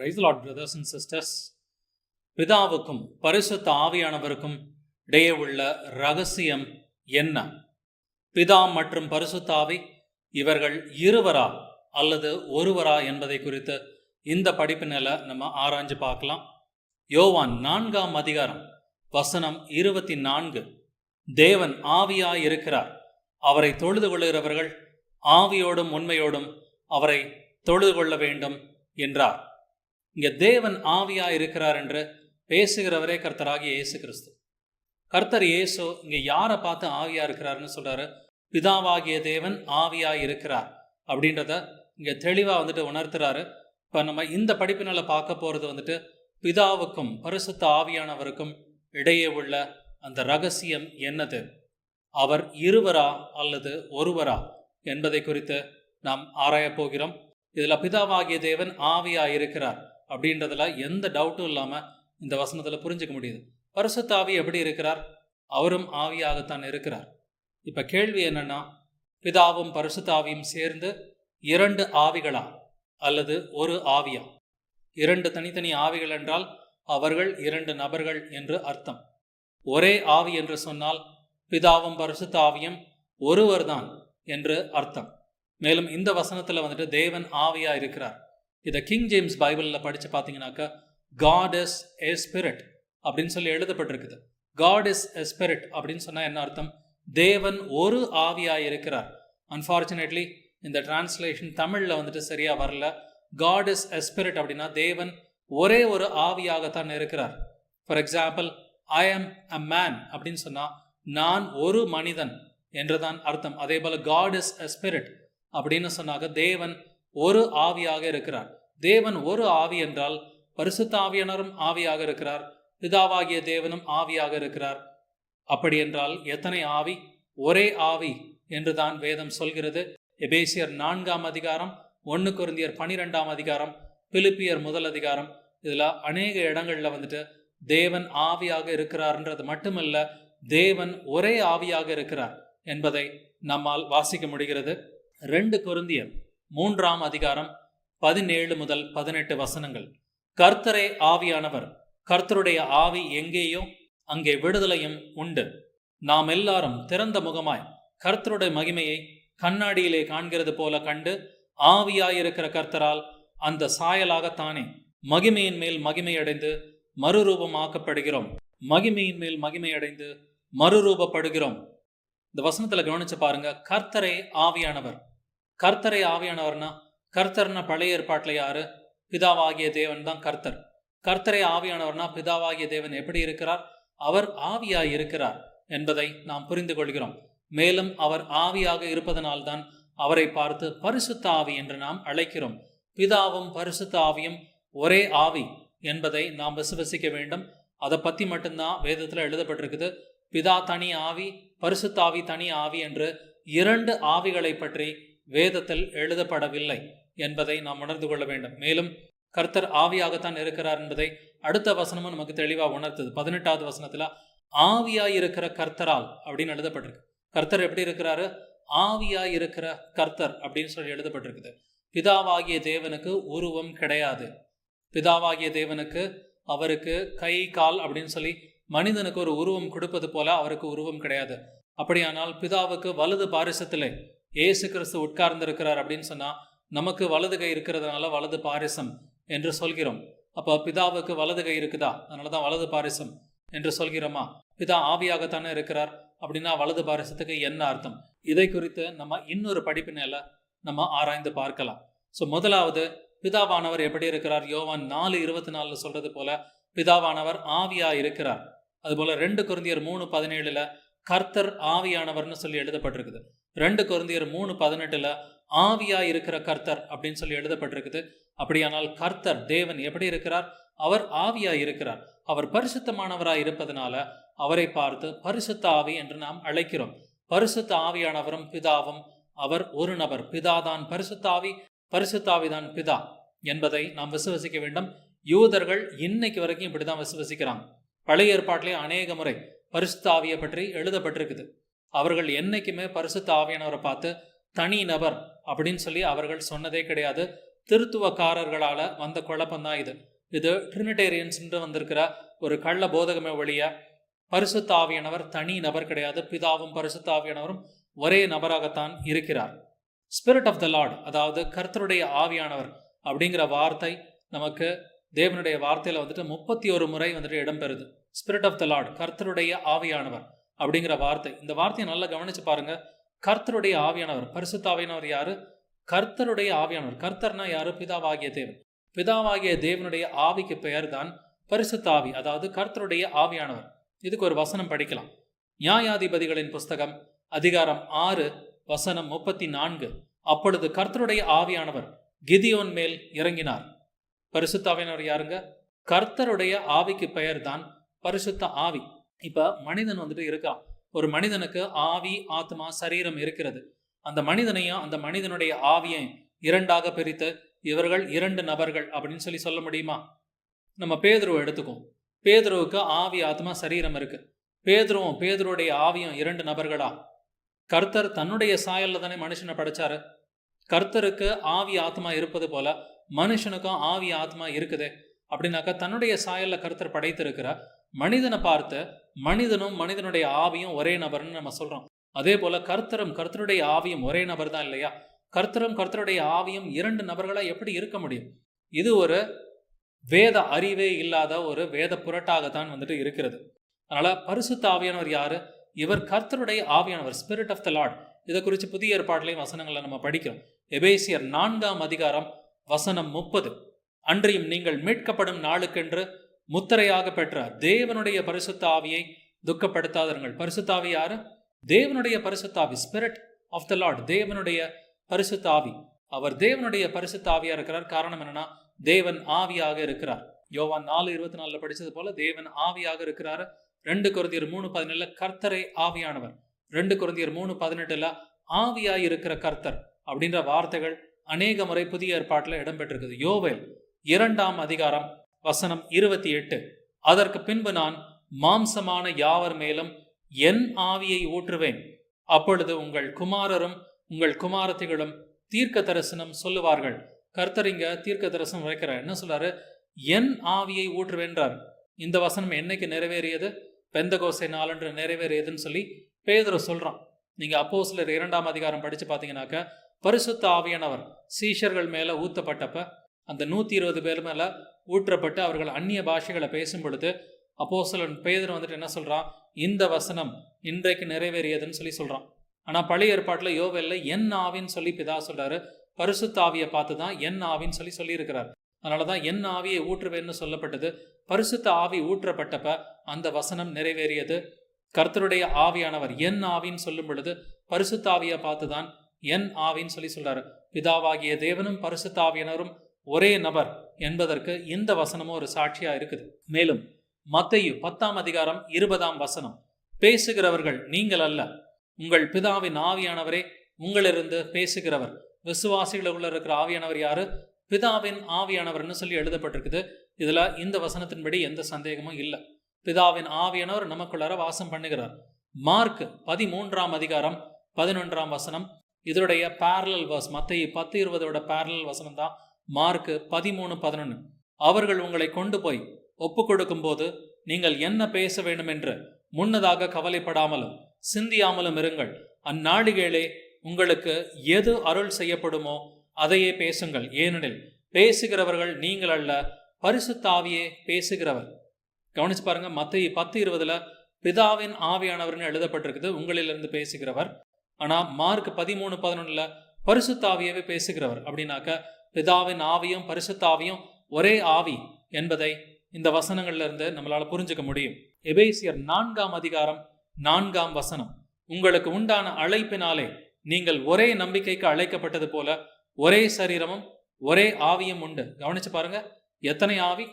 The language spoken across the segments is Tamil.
Praise the Lord, brothers and sisters. பிதாவுக்கும் பரிசுத்த ஆவியானவருக்கும் இடையே உள்ள ரகசியம் என்ன? பிதா மற்றும் பரிசுத்த ஆவி இவர்கள் இருவரா அல்லது ஒருவரா என்பதை குறித்து இந்த படிப்பினில் நம்ம ஆராய்ஞ்சு பார்க்கலாம். யோவான் 4ஆம் அதிகாரம் வசனம் 24. தேவன் ஆவியாய் இருக்கிறார், அவரை தொழுது கொள்ளுகிறவர்கள் ஆவியோடும் உண்மையோடும் அவரை தொழுது கொள்ள வேண்டும் என்றார். இங்க தேவன் ஆவியாய் இருக்கிறார் என்று பேசுகிறவரே கர்த்தராகிய இயேசு கிறிஸ்து. கர்த்தர் இயேசு இங்க யாரை பார்த்து ஆவியா இருக்கிறாருன்னு சொல்றாரு? பிதாவாகிய தேவன் ஆவியாய் இருக்கிறார் அப்படின்றத இங்க தெளிவா உணர்த்துறாரு. இப்ப நம்ம இந்த படிப்பினால பார்க்க போறது பிதாவுக்கும் பரிசுத்த ஆவியானவருக்கும் இடையே உள்ள அந்த ரகசியம் என்னது? அவர் இருவரா அல்லது ஒருவரா என்பதை குறித்து நாம் ஆராய போகிறோம். இதுல பிதாவாகிய தேவன் ஆவியாய் இருக்கிறார் அப்படின்றதுல எந்த டவுட்டும் இல்லாம இந்த வசனத்துல புரிஞ்சுக்க முடியுது. பரிசுத்த ஆவி எப்படி இருக்கிறார்? அவரும் ஆவியாகத்தான் இருக்கிறார். இப்ப கேள்வி என்னன்னா, பிதாவும் பரிசுத்த ஆவியும் சேர்ந்து இரண்டு ஆவிகளா அல்லது ஒரு ஆவியா? இரண்டு தனித்தனி ஆவிகள் என்றால் அவர்கள் இரண்டு நபர்கள் என்று அர்த்தம். ஒரே ஆவி என்று சொன்னால் பிதாவும் பரிசுத்த ஆவியும் ஒருவர்தான் என்று அர்த்தம். மேலும் இந்த வசனத்துல தேவன் ஆவியா இருக்கிறார். இதை கிங் ஜேம்ஸ் பைபிளில் படித்து பார்த்தீங்கன்னாக்கா God is a spirit அப்படின்னு சொல்லி எழுதப்பட்டிருக்குது. God is a spirit அப்படின்னு சொன்னால் என்ன அர்த்தம்? தேவன் ஒரு ஆவியாய் இருக்கிறார். அன்ஃபார்ச்சுனேட்லி இந்த டிரான்ஸ்லேஷன் தமிழில் சரியா வரல. God is a spirit அப்படின்னா தேவன் ஒரே ஒரு ஆவியாகத்தான் இருக்கிறார். For example, I am a man அப்படின்னு சொன்னால் நான் ஒரு மனிதன் என்றுதான் அர்த்தம். அதே போல God is a spirit அப்படின்னு சொன்னாக்க தேவன் ஒரு ஆவியாக இருக்கிறார். தேவன் ஒரு ஆவி என்றால் பரிசுத்த ஆவியானவரும் ஆவியாக இருக்கிறார், பிதாவாகிய தேவனும் ஆவியாக இருக்கிறார். அப்படி என்றால் எத்தனை ஆவி? ஒரே ஆவி என்றுதான் வேதம் சொல்கிறது. எபேசியர் 4ஆம் அதிகாரம், 1 கொரிந்தியர் 12ஆம் அதிகாரம், பிலிப்பியர் 1 அதிகாரம், இதுல அநேக இடங்கள்ல தேவன் ஆவியாக இருக்கிறார்ன்றது மட்டுமல்ல, தேவன் ஒரே ஆவியாக இருக்கிறார் என்பதை நம்மால் வாசிக்க முடிகிறது. 2 கொரிந்தியர் 3ஆம் அதிகாரம் 17 முதல் 18 வசனங்கள். கர்த்தரே ஆவியானவர், கர்த்தருடைய ஆவி எங்கேயோ அங்கே விடுதலையும் உண்டு. நாம் எல்லாரும் திறந்த முகமாய் கர்த்தருடைய மகிமையை கண்ணாடியிலே காண்கிறது போல கண்டு ஆவியாயிருக்கிற கர்த்தரால் அந்த சாயலாகத்தானே மகிமையின் மேல் மகிமையடைந்து மறுரூபமாக்கப்படுகிறோம். மகிமையின் மேல் மகிமையடைந்து மறுரூபப்படுகிறோம். இந்த வசனத்துல கவனிச்சு பாருங்க. கர்த்தரே ஆவியானவர். கர்த்தரே ஆவியானவர்னா, கர்த்தர்னா பழைய ஏற்பாட்டில் யாரு? பிதாவாகிய தேவன் தான் கர்த்தர். கர்த்தரே ஆவியானவர்னா பிதாவாகிய தேவன் எப்படி இருக்கிறார்? அவர் ஆவியாய் இருக்கிறார் என்பதை நாம் புரிந்து கொள்கிறோம். மேலும் அவர் ஆவியாக இருப்பதனால்தான் அவரை பார்த்து பரிசுத்த ஆவி என்று நாம் அழைக்கிறோம். பிதாவும் பரிசுத்த ஆவியும் ஒரே ஆவி என்பதை நாம் விசுவசிக்க வேண்டும். அதை பத்தி மட்டும்தான் வேதத்துல எழுதப்பட்டிருக்குது. பிதா தனி ஆவி, பரிசுத்த ஆவி தனி ஆவி என்று இரண்டு ஆவிகளை பற்றி வேதத்தில் எழுதப்படவில்லை என்பதை நாம் உணர்ந்து கொள்ள வேண்டும். மேலும் கர்த்தர் ஆவியாகத்தான் இருக்கிறார் என்பதை அடுத்த வசனமும் நமக்கு தெளிவாக உணர்த்துது. 18வது வசனத்துல ஆவியாய் இருக்கிற கர்த்தரால் அப்படின்னு எழுதப்பட்டிருக்கு. கர்த்தர் எப்படி இருக்கிறாரு? ஆவியாய் இருக்கிற கர்த்தர் அப்படின்னு சொல்லி எழுதப்பட்டிருக்குது. பிதாவாகிய தேவனுக்கு உருவம் கிடையாது. பிதாவாகிய தேவனுக்கு அவருக்கு கை கால் அப்படின்னு சொல்லி மனிதனுக்கு ஒரு உருவம் கொடுப்பது போல அவருக்கு உருவம் கிடையாது. அப்படியானால் பிதாவுக்கு வலது பாரிசத்திலே இயேசு கிறிஸ்து உட்கார்ந்திருக்கிறார் அப்படின்னு சொன்னா நமக்கு வலது கை இருக்கிறதுனால வலது பாரிசம் என்று சொல்கிறோம். அப்ப பிதாவுக்கு வலது கை இருக்குதா, அதனாலதான் வலது பாரிசம் என்று சொல்கிறோமா? பிதா ஆவியாகத்தானே இருக்கிறார் அப்படின்னா வலது பாரிசத்துக்கு என்ன அர்த்தம்? இதை குறித்து நம்ம இன்னொரு படிப்பினால நம்ம ஆராய்ந்து பார்க்கலாம். ஸோ முதலாவது, பிதாவானவர் எப்படி இருக்கிறார்? யோவான் 4:24 சொல்றது போல பிதாவானவர் ஆவியா இருக்கிறார். அதுபோல 2 கொரிந்தியர் 3:17 கர்த்தர் ஆவியானவர்னு சொல்லி எழுதப்பட்டிருக்குது. 2 கொரிந்தியர் 3:18 ஆவியா இருக்கிற கர்த்தர் அப்படின்னு சொல்லி எழுதப்பட்டிருக்குது. அப்படியானால் கர்த்தர் தேவன் எப்படி இருக்கிறார்? அவர் ஆவியா இருக்கிறார். அவர் பரிசுத்தமானவராய் இருப்பதனால அவரை பார்த்து பரிசுத்த ஆவி என்று நாம் அழைக்கிறோம். பரிசுத்த ஆவியானவரும் பிதாவும் அவர் ஒரு நபர். பிதாதான் பரிசுத்த ஆவி, பரிசுத்த ஆவிதான் பிதா என்பதை நாம் விசுவசிக்க வேண்டும். யூதர்கள் இன்னைக்கு வரைக்கும் இப்படிதான் விசுவசிக்கிறாங்க. பழைய ஏற்பாட்டிலே அநேக முறை பரிசுத்த ஆவியை பற்றி எழுதப்பட்டிருக்குது. அவர்கள் என்னைக்குமே பரிசுத்த ஆவியானவரை பார்த்து தனி நபர் அப்படின்னு சொல்லி அவர்கள் சொன்னதே கிடையாது. திருத்துவக்காரர்களால வந்த குழப்பம் தான் இது. இது ட்ரினிடேரியன்ஸ் வந்திருக்கிற ஒரு கள்ள போதகமே ஒழிய பரிசுத்த ஆவியானவர் தனி நபர் கிடையாது. பிதாவும் பரிசுத்த ஆவியானவரும் ஒரே நபராகத்தான் இருக்கிறார். ஸ்பிரிட் ஆஃப் த லார்ட், அதாவது கர்த்தருடைய ஆவியானவர் அப்படிங்கிற வார்த்தை நமக்கு தேவனுடைய வார்த்தையில 31 முறை இடம்பெறுது. ஸ்பிரிட் ஆஃப் த லார்ட், கர்த்தருடைய ஆவியானவர் அப்படிங்கிற வார்த்தை. இந்த வார்த்தையை நல்லா கவனிச்சு பாருங்க. கர்த்தருடைய ஆவியானவர், பரிசுத்த ஆவியானவர் யாரு? கர்த்தருடைய ஆவியானவர். கர்த்தர்னா யாரு? பிதாவாகிய தேவன். பிதாவாகிய தேவனுடைய ஆவிக்கு பெயர் தான் பரிசுத்த ஆவி, அதாவது கர்த்தருடைய ஆவியானவர். இதுக்கு ஒரு வசனம் படிக்கலாம். நியாயாதிபதிகளின் புஸ்தகம் அதிகாரம் 6 வசனம் 34. அப்பொழுது கர்த்தருடைய ஆவியானவர் கிதியோன் மேல் இறங்கினார். பரிசுத்த ஆவியானவர் யாருங்க? கர்த்தருடைய ஆவிக்கு பெயர் தான் பரிசுத்த ஆவி. இப்ப மனிதன் இருக்கான். ஒரு மனிதனுக்கு ஆவி, ஆத்மா, சரீரம் இருக்கிறது. அந்த மனிதனையும் அந்த மனிதனுடைய ஆவியை இரண்டாக பிரித்து இவர்கள் 2 நபர்கள் அப்படின்னு சொல்ல முடியுமா? நம்ம பேதுருவை எடுத்துக்கோம். பேதுருவுக்கு ஆவி, ஆத்மா, சரீரம் இருக்கு. பேதுருடைய ஆவியும் 2 நபர்களா? கர்த்தர் தன்னுடைய சாயல்ல தானே மனுஷனை படைச்சாரு. கர்த்தருக்கு ஆவி, ஆத்மா இருப்பது போல மனுஷனுக்கும் ஆவி, ஆத்மா இருக்குதே. அப்படின்னாக்கா தன்னுடைய சாயல்ல கர்த்தர் படைத்திருக்கிற மனிதனை பார்த்து மனிதனும் மனிதனுடைய ஆவியும் ஒரே நபர்னு நம்ம சொல்றோம். அதே போல கர்த்தருடைய ஆவியும் ஒரே நபர் தான் இல்லையா? கர்த்தருடைய ஆவியும் 2 நபர்களா எப்படி இருக்க முடியும்? இது ஒரு வேத அறிவே இல்லாத ஒரு வேத புரட்டாகத்தான் இருக்கிறது. அதனால பரிசுத்த ஆவியானவர் யாரு? இவர் கர்த்தருடைய ஆவியானவர், ஸ்பிரிட் ஆஃப் த லார்ட். இதை குறித்து புதிய ஏற்பாட்டிலையும் வசனங்களை நம்ம படிக்கிறோம். எபேசியர் 4ஆம் அதிகாரம் வசனம் 30. அன்றியும் நீங்கள் மீட்கப்படும் நாளுக்கென்று முத்திரையாக பெற்ற தேவனுடைய பரிசுத்த ஆவியை துக்கப்படுத்தாதீர்கள். பரிசுத்த ஆவி யாரு? தேவனுடைய பரிசுத்த ஆவி, ஸ்பிரிட் ஆஃப் த லார்ட், தேவனுடைய பரிசுத்த ஆவி. அவர் தேவனுடைய பரிசுத்த ஆவியா இருக்கிறார். காரணம் என்னன்னா, தேவன் ஆவியாக இருக்கிறார். யோவான் 4:24 படிச்சது போல தேவன் ஆவியாக இருக்கிறாரு. 2 கொரிந்தியர் 3:17 கர்த்தரே ஆவியானவர். 2 கொரிந்தியர் 3:18 ஆவியாய் இருக்கிற கர்த்தர் அப்படின்ற வார்த்தைகள் அநேக முறை புதிய ஏற்பாட்டில் இடம்பெற்றிருக்குது. யோவேல் 2ஆம் அதிகாரம் வசனம் 28. அதற்கு பின்பு நான் மாம்சமான யாவர் மேலும் என் ஆவியை ஊற்றுவேன். அப்பொழுது உங்கள் குமாரரும் உங்கள் குமாரத்திகளும் தீர்க்க தரிசனம் சொல்லுவார்கள். கர்த்தர் இங்க தீர்க்க தரிசனம் வைக்கிறார். என்ன சொல்றாரு? என் ஆவியை ஊற்றுவேன்றார். இந்த வசனம் என்னைக்கு நிறைவேறியது? பெந்தகோஸ்தே நாளன்று நிறைவேறியதுன்னு சொல்லி பேதுரு சொல்றான். நீங்க அப்போஸ்தலர் 2ஆம் அதிகாரம் படிச்சு பாத்தீங்கன்னாக்க பரிசுத்த ஆவியானவர் சீஷர்கள் மேல ஊத்தப்பட்டப்ப அந்த 120 பேர் மேல ஊற்றப்பட்டு அவர்கள் அந்நிய பாஷைகளை பேசும் பொழுது அப்போஸ்தலன் பேதுரு என்ன சொல்றான்? இந்த வசனம் இன்றைக்கு நிறைவேறியதுன்னு சொல்லி சொல்றான். ஆனா பழைய ஏற்பாட்டுல யோவேல்ல என் ஆவின்னு சொல்லி பிதா சொல்றாரு. பரிசுத்த ஆவியை பார்த்து தான் என் ஆவின்னு சொல்லி இருக்கிறார். அதனாலதான் என் ஆவியை ஊற்றுவேன்னு சொல்லப்பட்டது. பரிசுத்த ஆவி ஊற்றப்பட்டப்ப அந்த வசனம் நிறைவேறியது. கர்த்தருடைய ஆவியானவர் என் ஆவின்னு சொல்லும் பொழுது பரிசுத்த ஆவியை பார்த்துதான் என் ஆவின்னு சொல்றாரு. பிதாவாகிய தேவனும் பரிசுத்த ஆவியானவரும் ஒரே நபர் என்பதற்கு இந்த வசனமும் ஒரு சாட்சியா இருக்குது. மேலும் மத்தேயு 10ஆம் அதிகாரம் 20ஆம் வசனம், பேசுகிறவர்கள் நீங்கள் அல்ல, உங்கள் பிதாவின் ஆவியானவரே உங்களிலிருந்து பேசுகிறவர். விசுவாசிகளுக்குள்ள இருக்கிற ஆவியானவர் யாரு? பிதாவின் ஆவியானவர்னு சொல்லி எழுதப்பட்டிருக்குது. இதுல இந்த வசனத்தின்படி எந்த சந்தேகமும் இல்லை. பிதாவின் ஆவியானவர் நமக்குள்ளார வாசம் பண்ணுகிறார். மார்க் 13ஆம் அதிகாரம் 11ஆம் வசனம் இதனுடைய பேரலல் வர்ஸ். மத்தேயு 10:20 பேரலல் வசனம் தான் மார்க் 13:11. அவர்கள் உங்களை கொண்டு போய் ஒப்பு கொடுக்கும் போது நீங்கள் என்ன பேச வேண்டும் என்று முன்னதாக கவலைப்படாமலும் சிந்தியாமலும் இருங்கள். அந்நாளிகளே உங்களுக்கு எது அருள் செய்யப்படுமோ அதையே பேசுங்கள். ஏனெனில் பேசுகிறவர்கள் நீங்கள் அல்ல, பரிசுத்த ஆவியே பேசுகிறவர். கவனிச்சு பாருங்க. மத்தேயு 10:20 பிதாவின் ஆவியானவர்னு எழுதப்பட்டிருக்குது, உங்களிலிருந்து பேசுகிறவர். ஆனா மார்க் 13:11 பரிசுத்த ஆவியவே பேசுகிறவர். அப்படின்னாக்க பிதாவின் ஆவியும் பரிசுத்த ஆவியும் ஒரே ஆவி என்பதை இந்த வசனங்கள்ல இருந்து நம்மளால புரிஞ்சுக்க முடியும். எபேசியர் 4ஆம் அதிகாரம் 4ஆம் வசனம், உங்களுக்கு உண்டான அழைப்பினாலே நீங்கள் ஒரே நம்பிக்கைக்கு அழைக்கப்பட்டது போல ஒரே சரீரமும் ஒரே ஆவியும் உண்டு. கவனிச்சு பாருங்க, எத்தனை ஆவி?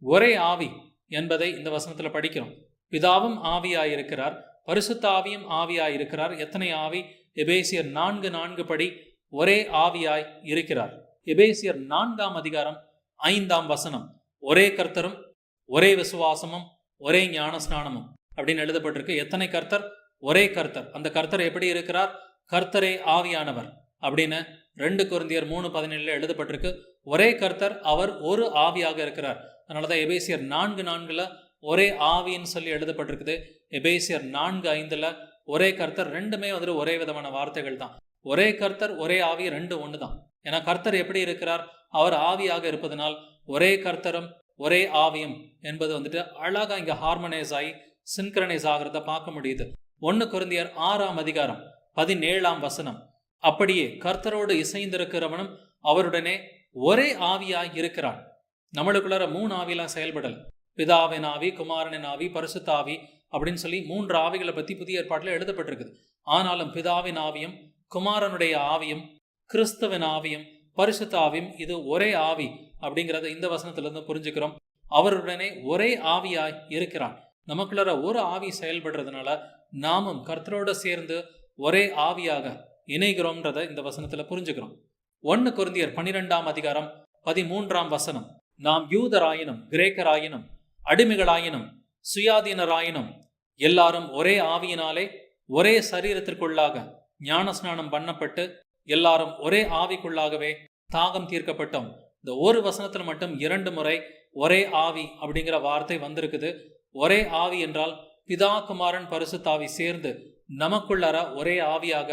ஒரே ஆவி என்பதை இந்த வசனத்துல படிக்கிறோம். பிதாவும் ஆவியாயிருக்கிறார், பரிசுத்த ஆவியும் ஆவியாயிருக்கிறார். எத்தனை ஆவி? எபேசியர் 4:4 படி ஒரே ஆவியாய் இருக்கிறார். எபேசியர் 4ஆம் அதிகாரம் 5ஆம் வசனம், ஒரே கர்த்தரும் ஒரே விசுவாசமும் ஒரே ஞான ஸ்நானமும் அப்படின்னு எழுதப்பட்டிருக்கு. எத்தனை கர்த்தர்? ஒரே கர்த்தர். அந்த கர்த்தர் எப்படி இருக்கிறார்? கர்த்தரே ஆவியானவர். அப்படின்னு 2 கொரிந்தியர் 3:17 எழுதப்பட்டிருக்கு. ஒரே கர்த்தர், அவர் ஒரு ஆவியாக இருக்கிறார். அதனாலதான் எபேசியர் 4:4 ஒரே ஆவின்னு சொல்லி எழுதப்பட்டிருக்குது. எபேசியர் 4:5 ஒரே கர்த்தர். ரெண்டுமே ஒரே விதமான வார்த்தைகள் தான். ஒரே கர்த்தர், ஒரே ஆவி, ரெண்டு ஒன்று தான். ஏன்னா கர்த்தர் எப்படி இருக்கிறார்? அவர் ஆவியாக இருப்பதனால் ஒரே கர்த்தரும் ஒரே ஆவியும் என்பது அழகா இங்க ஹார்மனைஸ் ஆகி சின்க்ரனைஸ் ஆகிறத பார்க்க முடியுது. 1 கொரிந்தியர் 6:17 அப்படியே கர்த்தரோடு இசைந்திருக்கிறவனும் அவருடனே ஒரே ஆவியாய் இருக்கிறான். நம்மளுக்குள்ளார 3 ஆவிலாம் செயல்படல. பிதாவின் ஆவி, குமாரனின் ஆவி, பரிசுத்த ஆவி அப்படின்னு சொல்லி 3 ஆவிகளை பத்தி புதிய ஏற்பாட்டில் எழுதப்பட்டிருக்குது. ஆனாலும் பிதாவின் ஆவியும், குமாரனுடைய ஆவியும், கிறிஸ்துவின் ஆவியும், பரிசுத்த ஆவியும் இது ஒரே ஆவி அப்படிங்கிறத இந்த வசனத்திலிருந்து புரிஞ்சுக்கிறோம். அவருடனே ஒரே ஆவியாய் இருக்கிறான். நமக்குள்ளார ஒரு ஆவி செயல்படுறதுனால நாமும் கர்த்தரோட சேர்ந்து ஒரே ஆவியாக இணைகிறோம்ன்றத இந்த வசனத்துல புரிஞ்சுக்கிறோம். 1 கொரிந்தியர் 12:13 நாம் யூதராயினும் கிரேக்கராயினும் அடிமைகளாயினும் சுயாதீனராயினும் எல்லாரும் ஒரே ஆவியினாலே ஒரே சரீரத்திற்குள்ளாக ஞானஸ்நானம் பண்ணப்பட்டு எல்லாரும் ஒரே ஆவிக்குள்ளாகவே தாகம் தீர்க்கப்பட்டோம். இந்த ஒரு வசனத்துல மட்டும் 2 முறை ஒரே ஆவி அப்படிங்கிற வார்த்தை வந்திருக்குது. ஒரே ஆவி என்றால் பிதா, குமாரன், பரிசுத்த ஆவி சேர்ந்து நமக்குள்ளார ஒரே ஆவியாக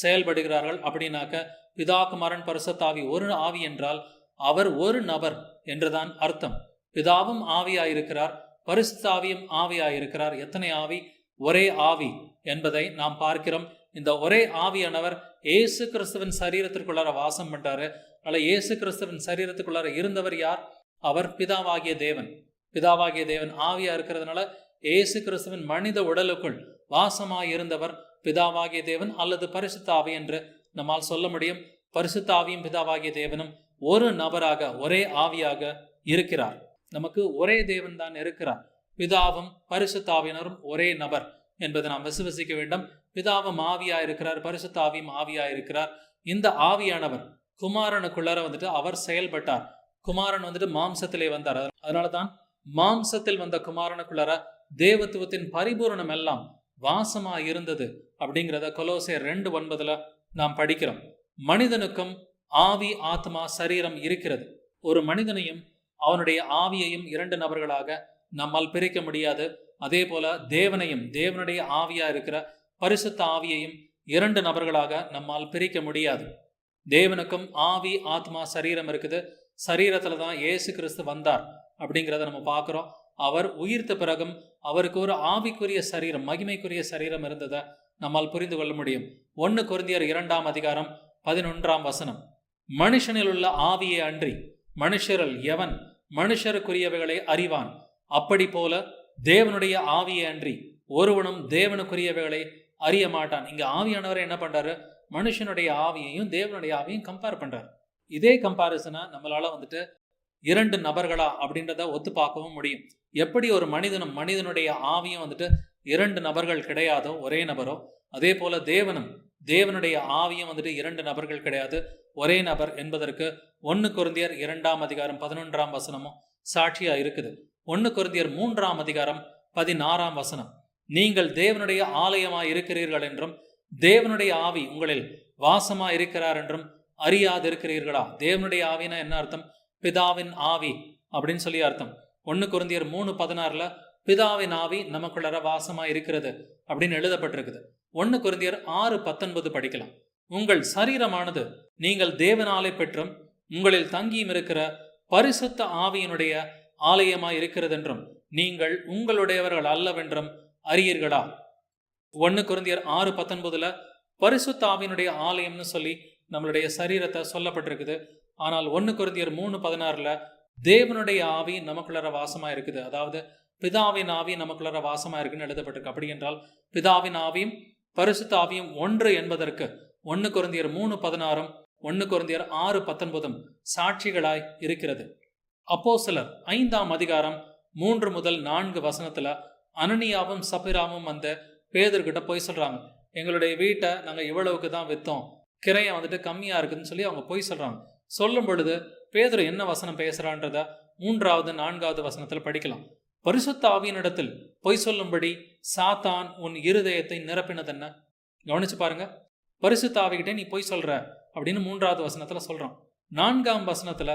செயல்படுகிறார்கள். அப்படின்னாக்க பிதா, குமாரன், பரிசுத்த ஆவி ஒரு ஆவி என்றால் அவர் ஒரு நபர் என்றுதான் அர்த்தம். பிதாவும் ஆவியாயிருக்கிறார், பரிசுத்த ஆவியும் ஆவியாயிருக்கிறார். எத்தனை ஆவி? ஒரே ஆவி என்பதை நாம் பார்க்கிறோம். இந்த ஒரே ஆவியானவர் இயேசு கிறிஸ்துவின் சரீரத்திற்குள்ளார வாசம் பண்றாரு. அல்ல, இயேசு கிறிஸ்துவின் சரீரத்துக்குள்ளார இருந்தவர் யார்? அவர் பிதாவாகிய தேவன். பிதாவாகிய தேவன் ஆவியா இருக்கிறதுனால இயேசு கிறிஸ்துவின் மனித உடலுக்குள் வாசமாய் இருந்தவர் பிதாவாகிய தேவன் அல்லது பரிசுத்த ஆவி என்று நம்மால் சொல்ல முடியும். பரிசுத்த ஆவியும் பிதாவாகிய தேவனும் ஒரு நபராக ஒரே ஆவியாக இருக்கிறார். நமக்கு ஒரே தேவன் தான் இருக்கிறார். பிதாவும் பரிசுத்த ஆவியினரும் ஒரே நபர் என்பதை நாம் விசுவசிக்க வேண்டும். பிதாவும் ஆவியா இருக்கிறார், பரிசுத்த ஆவியும் ஆவியா இருக்கிறார். இந்த ஆவியானவர் குமாரனுக்குள்ளார அவர் செயல்பட்டார். குமாரன் மாம்சத்திலே வந்தார். அதனாலதான் மாம்சத்தில் வந்த குமாரனுக்குள்ளார தேவத்துவத்தின் பரிபூரணம் எல்லாம் வாசமா இருந்தது அப்படிங்கிறத கொலோசியர் 2:9 நாம் படிக்கிறோம். மனிதனுக்கும் ஆவி, ஆத்மா, சரீரம் இருக்கிறது. ஒரு மனிதனையும் அவனுடைய ஆவியையும் 2 நபர்களாக நம்மால் பிரிக்க முடியாது. அதே போல தேவனையும், தேவனுடைய ஆவியா இருக்கிற பரிசுத்த ஆவியையும் 2 நபர்களாக நம்மால் பிரிக்க முடியாது. தேவனுக்கும் ஆவி, ஆத்மா, சரீரம் இருக்குது. சரீரத்துல தான் இயேசு கிறிஸ்து வந்தார் அப்படிங்கிறத நம்ம பார்க்கிறோம். அவர் உயிர்த்த பிறகும் அவருக்கு ஒரு ஆவிக்குரிய சரீரம், மகிமைக்குரிய சரீரம் இருந்ததை நம்மால் புரிந்து கொள்ள முடியும். 1 கொரிந்தியர் 2:11 மனுஷனில் உள்ள ஆவியை அன்றி மனுஷரில் எவன் மனுஷருக்குரியவைகளை அறிவான்? அப்படி போல தேவனுடைய ஆவியை அன்றி ஒருவனும் தேவனுக்குரியவைகளை அறிய மாட்டான். இங்க ஆவியானவரை என்ன பண்றாரு? மனுஷனுடைய ஆவியையும் தேவனுடைய ஆவியையும் கம்பேர் பண்றாரு. இதே கம்பாரிசனை நம்மளால 2 நபர்களா அப்படின்றத ஒத்து பார்க்கவும் முடியும். எப்படி ஒரு மனிதனும் மனிதனுடைய ஆவியும் 2 நபர்கள் கிடையாதோ, ஒரே நபரோ, அதே போல தேவனும் தேவனுடைய ஆவியும் 2 நபர்கள் கிடையாது, ஒரே நபர் என்பதற்கு 1 கொரிந்தியர் 2:11 சாட்சியா இருக்குது. 1 கொரிந்தியர் 3:16 நீங்கள் தேவனுடைய ஆலயமாய் இருக்கிறீர்கள் என்றும் தேவனுடைய ஆவி உங்களில் வாசமா இருக்கிறார் என்றும் அறியாதிருக்கிறீர்களா? தேவனுடைய ஆவினா என்ன அர்த்தம்? பிதாவின் ஆவி அப்படின்னு சொல்லி அர்த்தம். 1 கொரிந்தியர் 3:16 பிதாவின் ஆவி நமக்குள்ள வாசமா இருக்கிறது அப்படின்னு எழுதப்பட்டிருக்குது. 1 கொரிந்தியர் 6:19 படிக்கலாம். உங்கள் சரீரமானது நீங்கள் தேவனாலே பெற்றும் உங்களில் தங்கியும் இருக்கிற பரிசுத்த ஆவியினுடைய ஆலயமாய் இருக்கிறது என்றும் நீங்கள் உங்களுடையவர்கள் அல்லவென்றும் அறியீர்களா? 1 கொரிந்தியர் 6:19 பரிசுத்த ஆவியினுடைய ஆலயம்னு சொல்லி நம்மளுடைய சரீரத்தை சொல்லப்பட்டிருக்குது. ஆனால் 1 கொரிந்தியர் 3:16 தேவனுடைய ஆவி நமக்குள்ள வாசமா இருக்குது. அதாவது பிதாவின் ஆவி நமக்குள்ள வாசமா இருக்குன்னு எழுதப்பட்டிருக்கு. அப்படி என்றால் பிதாவின் ஆவியும் பரிசுத்த ஆவியும் ஒன்று என்பதற்கு 1 கொரிந்தியர் 3:16 1 கொரிந்தியர் 6:19 சாட்சிகளாய் இருக்கிறது. அப்போஸ்தலர் 5:3-4 அனனியாவும் சபிராவும் பேதுருக்கிட்ட போய் சொல்றாங்க, எங்களுடைய வீட்டை நாங்க இவ்வளவுக்கு தான் வித்தோம், கிரையம் கம்மியா இருக்குதுன்னு சொல்லி அவங்க போய் சொல்றாங்க. சொல்லும் பொழுது பேதுரு என்ன வசனம் பேசுறான்றத 3-4 படிக்கலாம். பரிசுத்த ஆவியினிடத்தில் பொய் சொல்லும்படி சாத்தான் உன் இருதயத்தை நிரப்பினது என்ன? கவனிச்சு பாருங்க. பரிசுத்த ஆவிகிட்டே நீ பொய் சொல்ற அப்படின்னு 3வது வசனத்துல சொல்றான். 4ஆம் வசனத்துல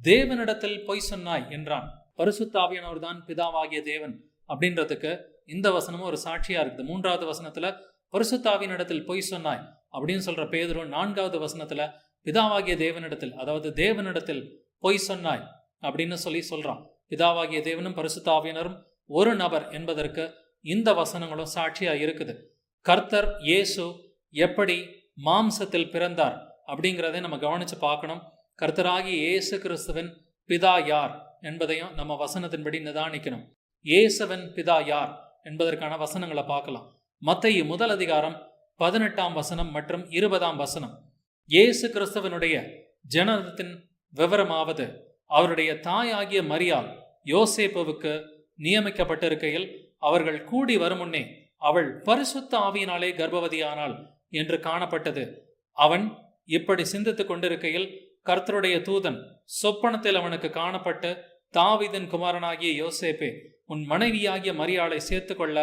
தேவனிடத்தில் பொய் சொன்னாய் என்றான். பரிசுத்த ஆவியானவர் தான் பிதாவாகிய தேவன் அப்படின்றதுக்கு இந்த வசனமும் ஒரு சாட்சியா இருக்குது. 3வது வசனத்துல பரிசுத்த ஆவியினிடத்தில் பொய் சொன்னாய் அப்படின்னு சொல்ற பேதுரு 4வது வசனத்துல பிதாவாகிய தேவனிடத்தில், அதாவது தேவனிடத்தில் பொய் சொன்னாய் அப்படின்னு சொல்றான். பிதாவாகிய தேவனும் பரிசுத்த ஆவியினரும் ஒரு நபர் என்பதற்கு இந்த வசனங்களும் சாட்சியா இருக்குது. கர்த்தர் இயேசு எப்படி மாம்சத்தில் பிறந்தார் அப்படிங்கிறதை நம்ம கவனிச்சு பார்க்கணும். கர்த்தராகிய இயேசு கிறிஸ்துவின் பிதா யார் என்பதையும் நம்ம வசனத்தின்படி நிதானிக்கணும். இயேசுவின் பிதா யார் என்பதற்கான வசனங்களை பார்க்கலாம். மத்தேயு 1 அதிகாரம் 18ஆம் வசனம் மற்றும் 20ஆம் வசனம். இயேசு கிறிஸ்துவனுடைய ஜனனத்தின் விவரமாவது, அவருடைய தாயாகிய மரியாள் யோசேப்புவுக்கு நியமிக்கப்பட்டிருக்கையில் அவர்கள் கூடி வருமுன்னே அவள் பரிசுத்த ஆவியினாலே கர்ப்பவதியானாள் என்று காணப்பட்டது. அவன் இப்படி சிந்தித்துக் கொண்டிருக்கையில் கர்த்தருடைய தூதன் சொப்பனத்தில் அவனுக்கு காணப்பட்டு, தாவீதின் குமாரனாகிய யோசேப்பே, உன் மனைவியாகிய மரியாளை சேர்த்துக் கொள்ள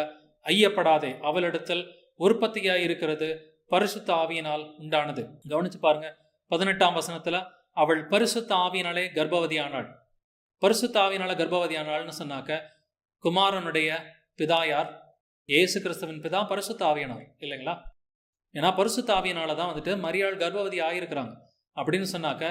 ஐயப்படாதே, அவளிடத்தில் உற்பத்தியாயிருக்கிறது பரிசுத்த ஆவியினால் உண்டானது. கவனிச்சு பாருங்க. 18ஆம் வசனத்துல அவள் பரிசுத்த ஆவியினாலே கர்ப்பவதியானாள். பரிசுத்த ஆவியினால கர்ப்பவதியானாள்னு சொன்னாக்க குமாரனுடைய பிதா யார்? இயேசு கிறிஸ்துவின் பிதா பரிசுத்த ஆவியானவர் இல்லைங்களா? ஏன்னா பரிசுத்த ஆவியினாலதான் மரியாள் கர்ப்பவதி ஆயிருக்கிறாங்க. அப்படின்னு சொன்னாக்க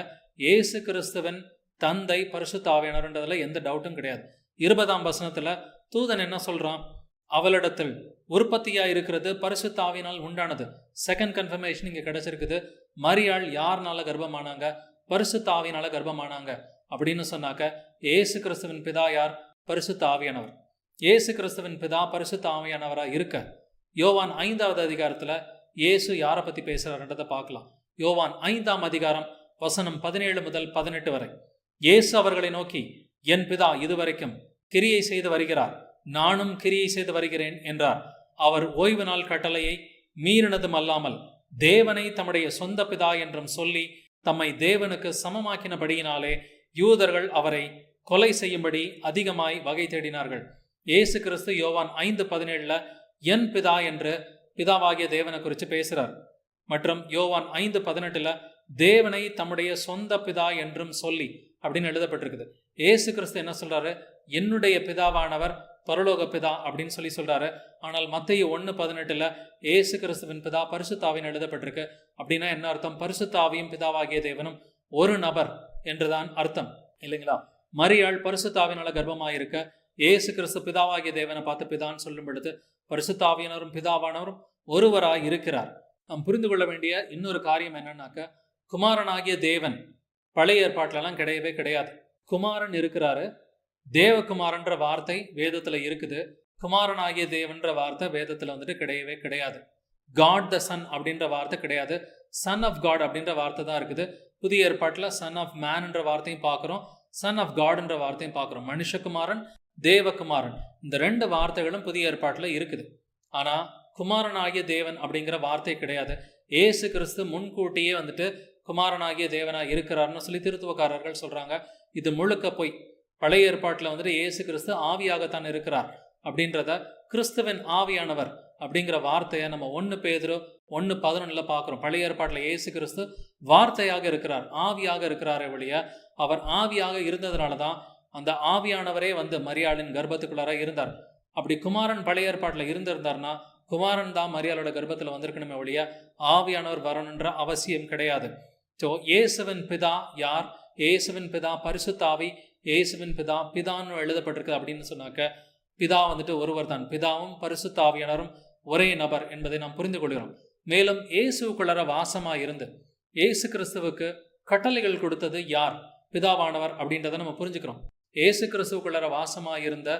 இயேசு கிறிஸ்துவின் தந்தை பரிசுத்த ஆவியானவர்ன்றதுல எந்த டவுட்டும் கிடையாது. 20ஆம் வசனத்துல தூதன் என்ன சொல்றான்? அவளிடத்தில் உற்பத்தியா இருக்கிறது பரிசுத்த ஆவியினால் உண்டானது. செகண்ட் கன்ஃபர்மேஷன் இங்க கிடைச்சிருக்குது. மரியாள் யாருனால கர்ப்பமானாங்க? பரிசுத்த ஆவியினால கர்ப்பமானாங்க. அப்படின்னு சொன்னாக்க இயேசு கிறிஸ்துவின் பிதா யார்? பரிசுத்த ஆவியானவர். இயேசு கிறிஸ்துவின் பிதா பரிசுத்த ஆவியானவரா இருக்க யோவான் 5வது அதிகாரத்துல இயேசு யாரை பத்தி பேசுறாருன்றதை பார்க்கலாம். யோவான் 5ஆம் அதிகாரம் வசனம் 17 முதல் 18 வரை. இயேசு அவர்களை நோக்கி, என் பிதா இதுவரைக்கும் கிரியை செய்து வருகிறார், நானும் கிரியை செய்து வருகிறேன் என்றார். அவர் ஓய்வு நாள் கட்டளையை மீறினதும் அல்லாமல் தேவனை தம்முடைய சொந்த பிதா என்றும் சொல்லி தம்மை தேவனுக்கு சமமாக்கினபடியினாலே யூதர்கள் அவரை கொலை செய்யும்படி அதிகமாய் வகை தேடினார்கள். இயேசு கிறிஸ்து யோவான் 5:17 என் பிதா என்று பிதாவாகிய தேவனை குறித்து பேசுறார். மற்றும் யோவான் 5:18 தேவனை தம்முடைய சொந்த பிதா என்றும் சொல்லி அப்படின்னு எழுதப்பட்டிருக்குது. இயேசு கிறிஸ்து என்ன சொல்றாரு? என்னுடைய பிதாவானவர் பரலோக பிதா அப்படின்னு சொல்றாரு. ஆனால் மத்தேயு 1:18 இயேசு கிறிஸ்துவின் பிதா பரிசுத்தாவின் எழுதப்பட்டிருக்கு. அப்படின்னா என்ன அர்த்தம்? பரிசுத்தாவியும் பிதாவாகிய தேவனும் ஒரு நபர் என்றுதான் அர்த்தம் இல்லைங்களா? மரியாள் பரிசுத்தாவினால கர்ப்பமாயிருக்க இயேசு கிறிஸ்து பிதாவாகிய தேவனை பார்த்து பிதான்னு சொல்லும் பொழுது பரிசுத்தாவியினரும் பிதாவானவரும் ஒருவராய் இருக்கிறார். நாம் புரிந்து கொள்ள வேண்டிய இன்னொரு காரியம் என்னன்னாக்க, குமாரனாகிய தேவன் பழைய ஏற்பாட்டிலலாம் கிடையவே கிடையாது. குமாரன் இருக்கிறாரு. தேவகுமாரன்ற வார்த்தை வேதத்துல இருக்குது. குமாரனாகிய தேவன்ற வார்த்தை வேதத்துல கிடையவே கிடையாது. காட் த சன் அப்படின்ற வார்த்தை கிடையாது. சன் ஆஃப் காட் அப்படின்ற வார்த்தை தான் இருக்குது. புதிய ஏற்பாட்டில் சன் ஆஃப் மேன்ன்ற வார்த்தையும் பார்க்குறோம், சன் ஆஃப் காட்ன்ற வார்த்தையும் பார்க்குறோம். மனுஷகுமாரன், தேவகுமாரன், இந்த 2 வார்த்தைகளும் புதிய ஏற்பாட்டில் இருக்குது. ஆனா குமாரனாகிய தேவன் அப்படிங்கிற வார்த்தை கிடையாது. ஏசு கிறிஸ்து முன்கூட்டியே குமாரனாகிய தேவனா இருக்கிறார்னு சொல்லி திருத்துவக்காரர்கள் சொல்றாங்க. இது முழுக்க போய் பழைய ஏற்பாட்டில் ஏசு கிறிஸ்து ஆவியாகத்தான் இருக்கிறார் அப்படின்றத, கிறிஸ்துவின் ஆவியானவர் அப்படிங்கிற வார்த்தையை நம்ம 1 பேதுரு 1:11 பார்க்குறோம். பழைய ஏற்பாட்டில் இயேசு கிறிஸ்து வார்த்தையாக இருக்கிறார், ஆவியாக இருக்கிறாரே வழிய அவர் ஆவியாக இருந்ததுனால தான் அந்த ஆவியானவரே மரியாளின் கர்ப்பத்துக்குள்ளார இருந்தார். அப்படி குமாரன் பழைய ஏற்பாட்டில் இருந்திருந்தார்னா குமாரன் தான் மரியாளோட கர்ப்பத்தில் வந்திருக்கணுமே ஒழிய ஆவியானவர் வரணுன்ற அவசியம் கிடையாது. ஸோ இயேசுவின் பிதா யார்? இயேசுவின் பிதா பரிசுத்த ஆவி. இயேசுவின் பிதா பிதான்னு எழுதப்பட்டிருக்கு. அப்படின்னு சொன்னாக்க பிதா ஒருவர் தான். பிதாவும் பரிசுத்த ஆவியானவரும் ஒரே நபர் என்பதை நாம் புரிந்து கொள்கிறோம். மேலும் இயேசுக்குள்ளார வாசமாக இருந்து இயேசு கிறிஸ்துவுக்கு கட்டளைகள் கொடுத்தது யார்? பிதாவானவர் அப்படின்றத நம்ம புரிஞ்சுக்கிறோம். இயேசு கிறிஸ்துவுக்குள்ளார வாசமாக இருந்த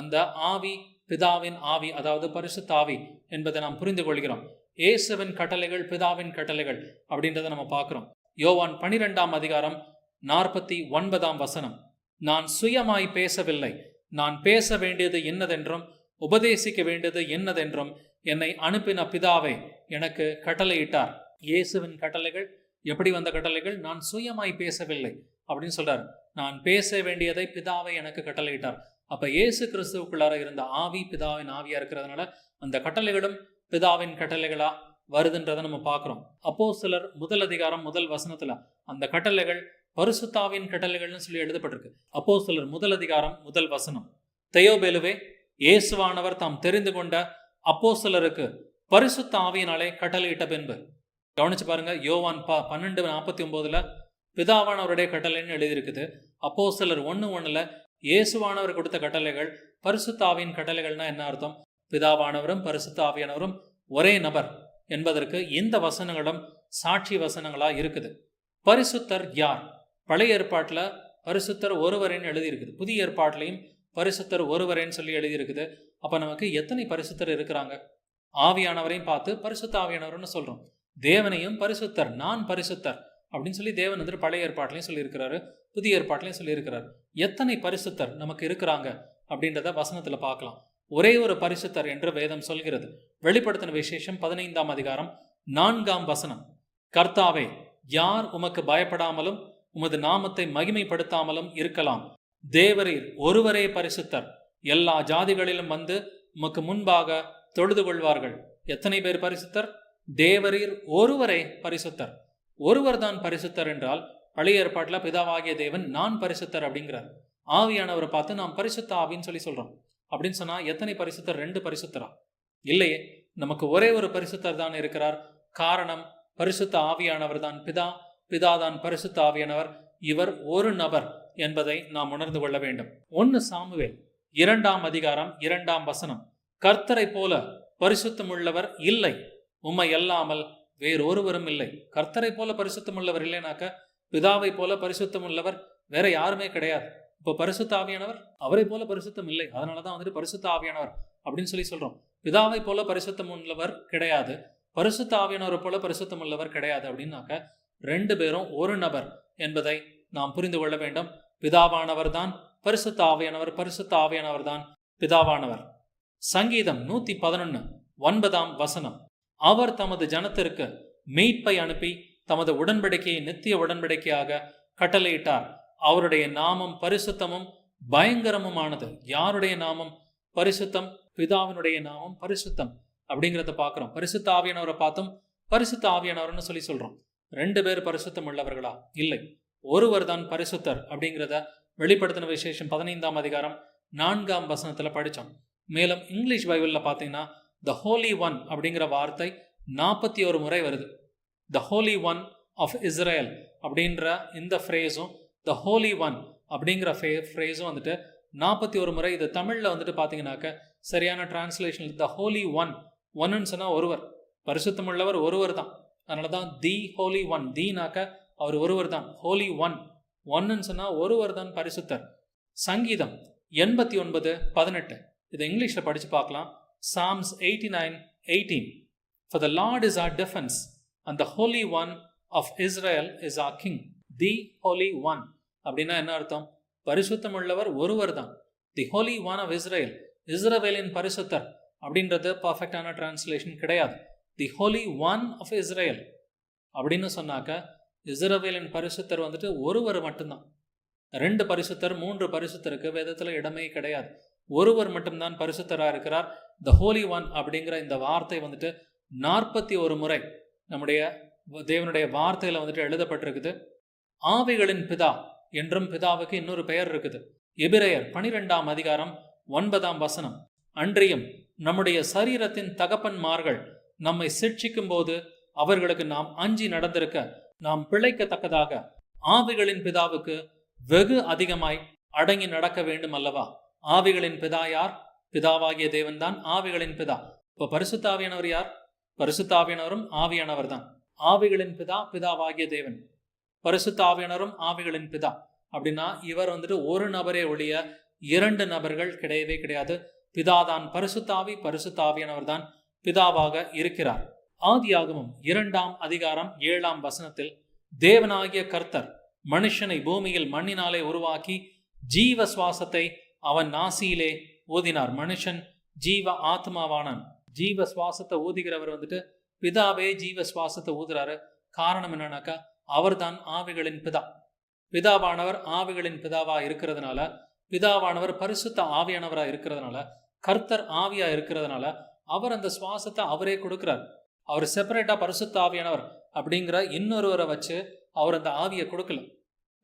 அந்த ஆவி பிதாவின் ஆவி, அதாவது பரிசுத்த ஆவி என்பதை நாம் புரிந்து கொள்கிறோம். இயேசுவின் கட்டளைகள் பிதாவின் கட்டளைகள் அப்படின்றத நம்ம பார்க்கிறோம். யோவான் 12ஆம் அதிகாரம் 49ஆம் வசனம். நான் சுயமாய் பேசவில்லை, நான் பேச வேண்டியது என்னதென்றும் உபதேசிக்க வேண்டியது என்னதென்றும் என்னை அனுப்பின பிதாவை எனக்கு கட்டளையிட்டார். இயேசுவின் கட்டளைகள் எப்படி வந்த கட்டளைகள்? நான் சுயமாய் பேசவில்லை அப்படின்னு சொல்றாரு. நான் பேச வேண்டியதை பிதாவை எனக்கு கட்டளையிட்டார். அப்ப இயேசு கிறிஸ்துவுக்குள்ளார இருந்த ஆவி பிதாவின் ஆவியா இருக்கிறதுனால அந்த கட்டளைகளும் பிதாவின் கட்டளைகளா வருதுன்றதை நம்ம பார்க்கிறோம். அப்போஸ்தலர் முதல் அதிகாரம் முதல் வசனத்துல அந்த கட்டளைகள் பரிசுத்தாவின் கட்டளைகள்னு சொல்லி எழுதப்பட்டிருக்கு. அப்போஸ்தலர் முதல் அதிகாரம் முதல் வசனம், தெயோபேலுவே, இயேசுவானவர் தாம் தெரிந்து கொண்ட அப்போஸ்தலருக்கு பரிசுத்த ஆவியினாலே கட்டளையிட்ட பின்பு. கவனிச்சு பாருங்க, யோவான் 12:49 பிதாவானவருடைய கட்டளைன்னு எழுதியிருக்குது. அப்போஸ்தலர் 1:1 இயேசுவானவர் கொடுத்த கட்டளைகள் பரிசுத்த ஆவியின் கட்டளைகள்னா என்ன அர்த்தம்? பிதாவானவரும் பரிசுத்த ஆவியானவரும் ஒரே நபர் என்பதற்கு இந்த வசனங்களும் சாட்சி வசனங்களா இருக்குது. பரிசுத்தர் யார்? பழைய ஏற்பாட்டுல பரிசுத்தர் ஒருவரேன்னு எழுதியிருக்குது, புதிய ஏற்பாட்டிலையும் பரிசுத்தர் ஒருவரேன்னு சொல்லி எழுதியிருக்குது. அப்ப நமக்கு எத்தனை பரிசுத்தர் இருக்கிறாங்க? ஆவியானவரையும் பார்த்து பரிசுத்த ஆவியானவர்னு சொல்றோம். தேவனையும் பரிசுத்தர், நான் பரிசுத்தர் அப்படின்னு சொல்லி தேவன் வந்துட்டு பழைய ஏற்பாட்டிலையும் சொல்லியிருக்கிறாரு, புதிய ஏற்பாட்டிலையும் சொல்லியிருக்கிறார். எத்தனை பரிசுத்தர் நமக்கு இருக்கிறாங்க அப்படின்றத வசனத்துல பார்க்கலாம். ஒரே ஒரு பரிசுத்தர் என்று வேதம் சொல்கிறது. வெளிப்படுத்தின விசேஷம் 15ஆம் அதிகாரம் 4ஆம் வசனம், கர்த்தாவே, யார் உமக்கு பயப்படாமலும் உமது நாமத்தை மகிமைப்படுத்தாமலும் இருக்கலாம்? தேவரீர் ஒருவரே பரிசுத்தர், எல்லா ஜாதிகளிலும் வந்து உமக்கு முன்பாக தொழுது கொள்வார்கள். எத்தனை பேர் பரிசுத்தர்? தேவரீர் ஒருவரே பரிசுத்தர். ஒருவர் தான் பரிசுத்தர் என்றால் பழைய ஏற்பாட்டுல பிதாவாகிய தேவன் நான் பரிசுத்தர் அப்படிங்கிறார். ஆவியானவரை பார்த்து நாம் பரிசுத்த ஆவின்னு சொல்லி சொல்றோம். அப்படின்னு சொன்னா எத்தனை பரிசுத்தர்? 2 பரிசுத்தரா? இல்லையே, நமக்கு ஒரே ஒரு பரிசுத்தர் தான் இருக்கிறார். காரணம், பரிசுத்த ஆவியானவர் தான் பிதா, பிதாதான் பரிசுத்த ஆவியானவர். இவர் ஒரு நபர் என்பதை நாம் உணர்ந்து கொள்ள வேண்டும். 1 சாமுவேல் 2ஆம் அதிகாரம் 2ஆம் வசனம், கர்த்தரை போல பரிசுத்தம் உள்ளவர் இல்லை, உம்மை அல்லாமல் வேறு ஒருவரும் இல்லை. கர்த்தரை போல பரிசுத்தம் உள்ளவர் இல்லைனாக்க பிதாவை போல பரிசுத்தம் உள்ளவர் வேற யாருமே கிடையாது. இப்போ பரிசுத்த ஆவியானவர் அவரை போல பரிசுத்தம் இல்லை, அதனாலதான் வந்துட்டு பரிசுத்த ஆவியானவர் அப்படின்னு சொல்லி சொல்றோம். பிதாவை போல பரிசுத்தம் உள்ளவர் கிடையாது, பரிசுத்த ஆவியானவர் போல பரிசுத்தம் உள்ளவர் கிடையாது. அப்படின்னாக்க 2 பேரும் ஒரு நபர் என்பதை நாம் புரிந்து கொள்ள வேண்டும். பிதாவானவர் தான் பரிசுத்த ஆவியானவர், பரிசுத்த ஆவியானவர் தான் பிதாவானவர். சங்கீதம் 111:9 வசனம், அவர் தமது ஜனத்திற்கு மீட்பை அனுப்பி தமது உடன்படிக்கையை நித்திய உடன்படிக்கையாக கட்டளையிட்டார். அவருடைய நாமம் பரிசுத்தமும் பயங்கரமுமானது. யாருடைய நாமம் பரிசுத்தம்? பிதாவினுடைய நாமம் பரிசுத்தம் அப்படிங்கிறத பார்க்கிறோம். பரிசுத்த ஆவியானவரை பார்த்தும் பரிசுத்த ஆவியானவர்னு சொல்லி சொல்றோம். 2 பேர் பரிசுத்தம் உள்ளவர்களா? இல்லை, ஒருவர் தான் பரிசுத்தர் அப்படிங்கிறத வெளிப்படுத்தின விசேஷம் 15ஆம் அதிகாரம் 4ஆம் வசனத்துல படிச்சோம். மேலும் இங்கிலீஷ் பைபிள்ல பாத்தீங்கன்னா த ஹோலி ஒன் அப்படிங்கிற வார்த்தை 41 முறை வருது. த ஹோலி ஒன் ஆஃப் இஸ்ரேல் அப்படின்ற இந்த ஃப்ரேஸும் த ஹோலி ஒன் அப்படிங்கிற ஃப்ரேஸும் வந்துட்டு 41 முறை. இது தமிழ்ல வந்துட்டு பாத்தீங்கன்னாக்க சரியான டிரான்ஸ்லேஷன் த ஹோலி ஒன், ஒன்னு சொன்னா ஒருவர், பரிசுத்தம் உள்ளவர் ஒருவர் தான். அதனாலதான் தி ஹோலி ஒன், தீனாக்க அவர் ஒருவர் தான். ஹோலி ஒன், ஒன்னு சொன்னா ஒருவர் தான் பரிசுத்தர். சங்கீதம் 89:18 இதை இங்கிலீஷ்ல படிச்சு பார்க்கலாம். Psalms 89:18, for the Lord is our defense and the Holy One of Israel is our king. The Holy One அப்படின்னா என்ன அர்த்தம்? பரிசுத்தம் உள்ளவர் ஒருவர் தான். தி ஹோலி ஒன் ஆஃப் இஸ்ரேல், இஸ்ரவேலின் பரிசுத்தர் அப்படின்றது பர்ஃபெக்டான டிரான்ஸ்லேஷன் கிடையாது. தி ஹோலி ஒன் ஆஃப் இஸ்ரேல் அப்படின்னு சொன்னாக்க இஸ்ரவேலின் பரிசுத்தர் வந்துட்டு ஒருவர் மட்டும்தான். 2 பரிசுத்தர் 3 பரிசுத்தருக்கு வேதத்துல இடமே கிடையாது. ஒருவர் மட்டும்தான் பரிசுத்தரா இருக்கிறார். த ஹோலி ஒன் அப்படிங்கிற இந்த வார்த்தை வந்துட்டு 41 முறை நம்முடைய தேவனுடைய வார்த்தையில வந்துட்டு எழுதப்பட்டிருக்குது. ஆவிகளின் பிதா என்றும் பிதாவுக்கு இன்னொரு பெயர் இருக்குது. எபிரேயர் 12ஆம் அதிகாரம் 9ஆம் வசனம், அன்றியும் நம்முடைய சரீரத்தின் தகப்பன்மார்கள் நம்மை சிட்சிக்கும் போது அவர்களுக்கு நாம் அஞ்சி நடந்திருக்க நாம் பிழைக்கத்தக்கதாக ஆவிகளின் பிதாவுக்கு வெகு அதிகமாய் அடங்கி நடக்க வேண்டும் அல்லவா? ஆவிகளின் பிதா யார்? பிதாவாகிய தேவன் தான் ஆவிகளின் பிதா. இப்ப பரிசுத்த ஆவியானவர் யார்? பரிசுத்த ஆவியானவரும் ஆவியானவர் தான். ஆவிகளின் பிதா பிதாவாகிய தேவன், பரிசுத்த ஆவியானவரும் ஆவிகளின் பிதா. அப்படின்னா இவர் வந்துட்டு ஒரு நபரே ஒழிய 2 நபர்கள் கிடையவே கிடையாது. பிதாதான் பரிசுத்தாவி, பரிசுத்த ஆவியானவர் தான் பிதாவாக இருக்கிறார். ஆதியாகமம் 2ஆம் அதிகாரம் 7ஆம் வசனத்தில் தேவனாகிய கர்த்தர் மனுஷனை பூமியில் மண்ணினாலே உருவாக்கி ஜீவ சுவாசத்தை அவன் நாசியிலே ஊதினார். மனுஷன் ஜீவ ஆத்மாவானான். ஜீவ சுவாசத்தை ஊதுகிறவர் வந்துட்டு பிதாவே ஜீவ சுவாசத்தை ஊதுறாரு. காரணம் என்னன்னாக்கா அவர் தான் ஆவிகளின் பிதா. பிதாவானவர் ஆவிகளின் பிதாவா இருக்கிறதுனால, பிதாவானவர் பரிசுத்த ஆவியானவரா இருக்கிறதுனால, கர்த்தர் ஆவியா இருக்கிறதுனால அவர் அந்த சுவாசத்தை அவரே கொடுக்கிறார். அவர் செப்பரேட்டா பரிசுத்த ஆவியானவர் அப்படிங்கிற இன்னொருவரை வச்சு அவர் அந்த ஆவியை கொடுக்கல.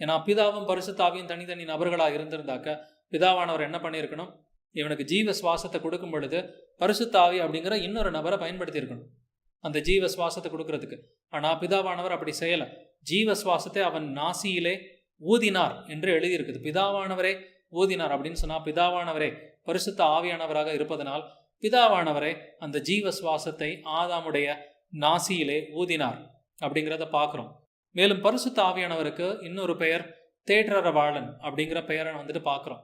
ஏன்னா பிதாவும் பரிசுத்த ஆவியும் தனித்தனி நபர்களாக இருந்திருந்தாக்க பிதாவானவர் என்ன பண்ணியிருக்கணும், இவனுக்கு ஜீவ சுவாசத்தை கொடுக்கும் பொழுது பரிசுத்த ஆவி அப்படிங்கிற இன்னொரு நபரை பயன்படுத்தி இருக்கணும் அந்த ஜீவ சுவாசத்தை கொடுக்கறதுக்கு. ஆனா பிதாவானவர் அப்படி செய்யல. ஜீவ சுவாசத்தை அவன் நாசியிலே ஊதினார் என்று எழுதியிருக்குது. பிதாவானவரே ஊதினார் அப்படின்னு சொன்னா பிதாவானவரே பரிசுத்த ஆவியானவராக இருப்பதனால் பிதாவானவரே அந்த ஜீவ சுவாசத்தை ஆதாமுடைய நாசியிலே ஊதினார் அப்படிங்கிறத பார்க்கிறோம். மேலும் பரிசுத்த ஆவியானவருக்கு இன்னொரு பெயர் தேற்றரவாளன் அப்படிங்கிற பெயரை வந்துட்டு பார்க்கிறோம்.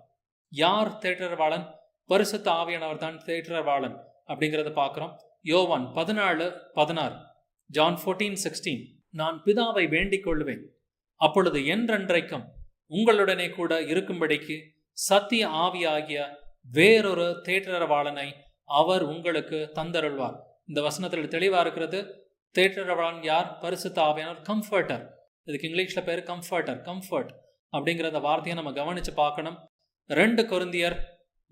யார் தேற்றரவாளன்? பரிசுத்த ஆவியானவர் தான் தேற்றரவாளன் அப்படிங்கிறத பார்க்கிறோம். யோவான் 14:16, John 14:16, நான் பிதாவை வேண்டிக் கொள்வேன், அப்பொழுது என்றென்றைக்கும் உங்களுடனே கூட இருக்கும்படிக்கு சத்திய ஆவியாகிய வேறொரு தேற்றரவாளனை அவர் உங்களுக்கு தந்தருள்வார். இந்த வசனத்தில் தெளிவா இருக்கிறது. தேற்றரவாளன் யார்? பரிசுத்த ஆவியானவர், கம்ஃபர்டர். இதுக்கு இங்கிலீஷ்ல பேரு கம்ஃபர்டர், கம்ஃபர்ட் அப்படிங்கிற அந்த வார்த்தையை நம்ம கவனிச்சு பார்க்கணும். 2 கொரிந்தியர்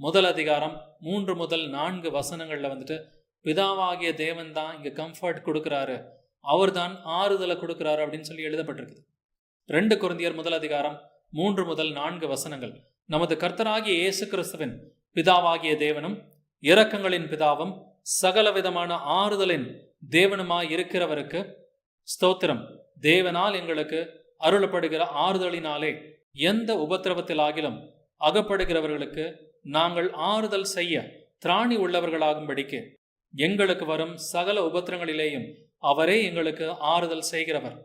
1:3-4 வந்துட்டு பிதாவாகிய தேவன் தான் இங்க கம்ஃபர்ட் கொடுக்கிறாரு, அவர் தான் ஆறுதலை கொடுக்கிறாரு அப்படின்னு சொல்லி எழுதப்பட்டிருக்குது. 2 கொரிந்தியர் 1:3-4 நமது கர்த்தராகிய இயேசு கிறிஸ்துவின் பிதாவாகிய தேவனும் இரக்கங்களின் பிதாவும் சகலவிதமான ஆறுதலின் தேவனுமாய் இருக்கிறவருக்கு ஸ்தோத்திரம். தேவனால் எங்களுக்கு அருளப்படுகிற ஆறுதலினாலே எந்த உபத்திரவத்திலாகிலும் அகப்படுகிறவர்களுக்கு நாங்கள் ஆறுதல் செய்ய திராணி உள்ளவர்களாகும்படிக்கு எங்களுக்கு வரும் சகல உபத்திரங்களிலேயும் அவரே எங்களுக்கு ஆறுதல் செய்கிறவர்.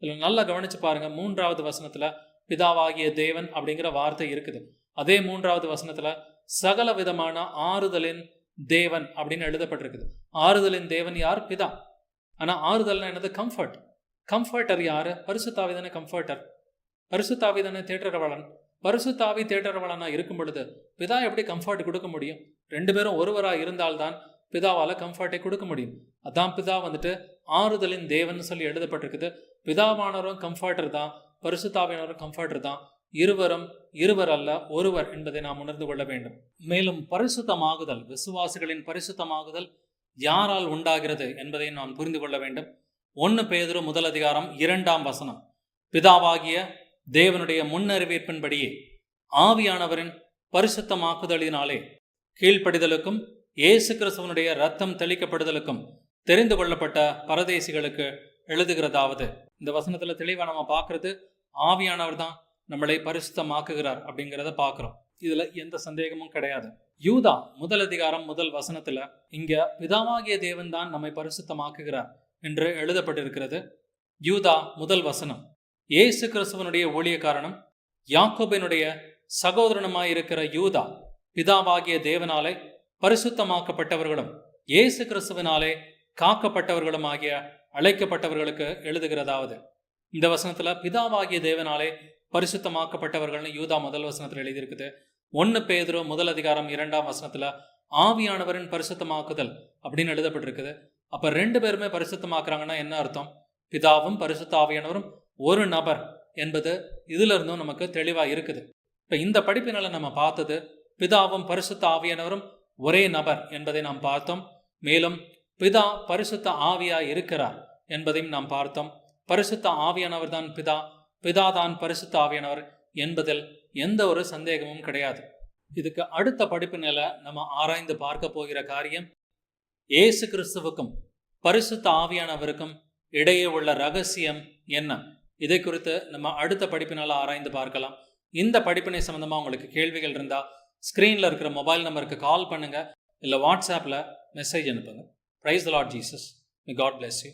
இதில் நல்லா கவனிச்சு பாருங்க. 3வது வசனத்துல பிதாவாகிய தேவன் அப்படிங்கிற வார்த்தை இருக்குது. அதே 3வது வசனத்துல சகல விதமான ஆறுதலின் தேவன் அப்படின்னு எழுதப்பட்டிருக்குது. ஆறுதலின் தேவன் யார்? பிதா. ஆனா ஆறுதல்னா என்னது? கம்ஃபர்ட். கம்ஃபர்டர் யாரு? பரிசுத்தாவி தானே கம்ஃபர்டர். பரிசுத்தாவி தானே தேற்றரவாளன். பரிசுத்தாவி தேற்றரவாளனா இருக்கும் பொழுது பிதா எப்படி கம்ஃபர்ட் கொடுக்க முடியும்? 2 பேரும் ஒருவரா இருந்தால்தான் பிதாவால கம்ஃபர்ட்டை கொடுக்க முடியும். அதான் பிதா வந்துட்டு ஆறுதலின் தேவன் சொல்லி எழுதப்பட்டிருக்குது. பிதாவானவரும் கம்ஃபர்டர் தான், பரிசுத்தாவியானவரும் கம்ஃபர்டர் தான். இருவர் அல்ல, ஒருவர் என்பதை நாம் உணர்ந்து கொள்ள வேண்டும். மேலும் பரிசுத்தமாகுதல், விசுவாசிகளின் பரிசுத்தமாகுதல் யாரால் உண்டாகிறது என்பதை நாம் புரிந்து கொள்ள வேண்டும். 1 பேதுரு 1:2 பிதாவாகிய தேவனுடைய முன்னறிவிப்பின்படியே ஆவியானவரின் பரிசுத்தமாக்குதலினாலே கீழ்ப்படிதலுக்கும் இயேசு கிறிஸ்துவனுடைய ரத்தம் தெளிக்கப்படுதலுக்கும் தெரிந்து கொள்ளப்பட்ட பரதேசிகளுக்கு எழுதுகிறதாவது. இந்த வசனத்துல தெளிவா நம்ம பார்க்கறது ஆவியானவர் தான் நம்மளை பரிசுத்தமாக்குகிறார் அப்படிங்கிறத பார்க்கிறோம். இதுல எந்த சந்தேகமும் கிடையாது. யூதா 1:1 இங்க பிதாவாகிய தேவன் தான் நம்மை பரிசுத்தமாக்குகிறார் என்று எழுதப்பட்டிருக்கிறது. யூதா 1 இயேசு கிறிஸ்துவனுடைய ஊழியக்காரனும் யாக்கோபினுடைய சகோதரனுமாயிருக்கிற யூதா பிதாவாகிய தேவனாலே பரிசுத்தமாக்கப்பட்டவர்களும் இயேசு கிறிஸ்துவினாலே காக்கப்பட்டவர்களும் ஆகிய அழைக்கப்பட்டவர்களுக்கு எழுதுகிறதாவது. இந்த வசனத்துல பிதாவாகிய தேவனாலே பரிசுத்தமாக்கப்பட்டவர்கள்னு யூதா 1 எழுதியிருக்குது. 1 பேதுரு 1:2 ஆவியானவரின் பரிசுத்தமாக்குதல் அப்படின்னு எழுதப்பட்டிருக்குது. அப்ப 2 பேருமே பரிசுத்தமாக்குறாங்கன்னா என்ன அர்த்தம்? பிதாவும் பரிசுத்த ஆவியானவரும் ஒரு நபர் என்பது இதுல இருந்தும் நமக்கு தெளிவா இருக்குது. இப்ப இந்த படிப்பினால நம்ம பார்த்தது பிதாவும் பரிசுத்த ஆவியானவரும் ஒரே நபர் என்பதை நாம் பார்த்தோம். மேலும் பிதா பரிசுத்த ஆவியா இருக்கிறார் என்பதையும் நாம் பார்த்தோம். பரிசுத்த ஆவியானவர் தான் பிதா, பிதாதான் பரிசுத்த ஆவியானவர் என்பதில் எந்த ஒரு சந்தேகமும் கிடையாது. இதுக்கு அடுத்த படிப்பினால நம்ம ஆராய்ந்து பார்க்க போகிற காரியம் இயேசு கிறிஸ்துவுக்கும் பரிசுத்த ஆவியானவருக்கும் இடையே உள்ள ரகசியம் என்ன? இதை குறித்து நம்ம அடுத்த படிப்பினால ஆராய்ந்து பார்க்கலாம். இந்த படிப்பினை சம்பந்தமா உங்களுக்கு கேள்விகள் இருந்தா ஸ்கிரீன்ல இருக்கிற மொபைல் நம்பருக்கு கால் பண்ணுங்க, இல்ல வாட்ஸ்ஆப்ல மெசேஜ் அனுப்புங்க. Praise the Lord Jesus. May God bless you.